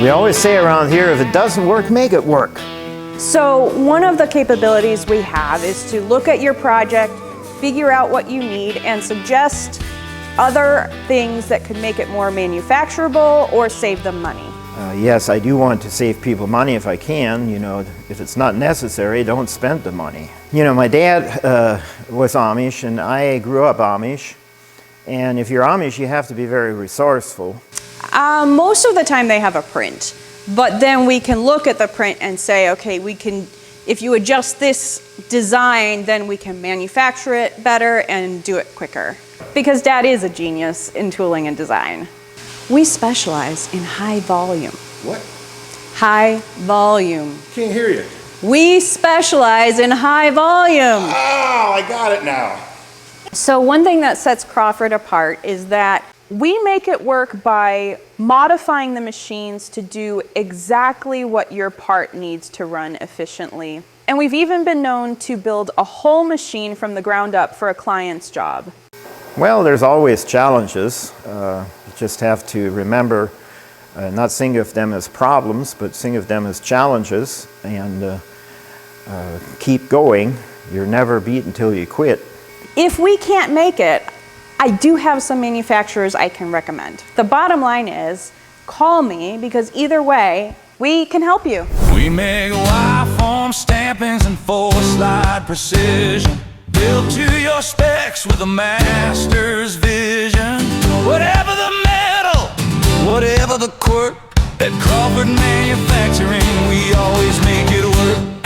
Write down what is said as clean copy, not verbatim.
We always say around here, if it doesn't work, make it work. So one of the capabilities we have is to look at your project, figure out what you need, and suggest other things that could make it more manufacturable or save them money. Yes, I do want to save people money if I can. You know, if it's not necessary, don't spend the money. You know, my dad was Amish, and I grew up Amish. And if you're Amish, you have to be very resourceful. Most of the time they have a print, but then we can look at the print and say, okay, if you adjust this design, then we can manufacture it better and do it quicker. Because Dad is a genius in tooling and design. We specialize in high volume. What? High volume. Can't hear you. We specialize in high volume. Oh, I got it now. So one thing that sets Crawford apart is that we make it work by modifying the machines to do exactly what your part needs to run efficiently. And we've even been known to build a whole machine from the ground up for a client's job. Well, there's always challenges. You just have to remember not think of them as problems, but think of them as challenges, and keep going. You're never beat until you quit. If we can't make it, I do have some manufacturers I can recommend. The bottom line is, call me, because either way, we can help you. We make Y-form stampings and four-slide precision, built to your specs with a master's vision. Whatever the metal, whatever the quirk, at Crawford Manufacturing, we always make it work.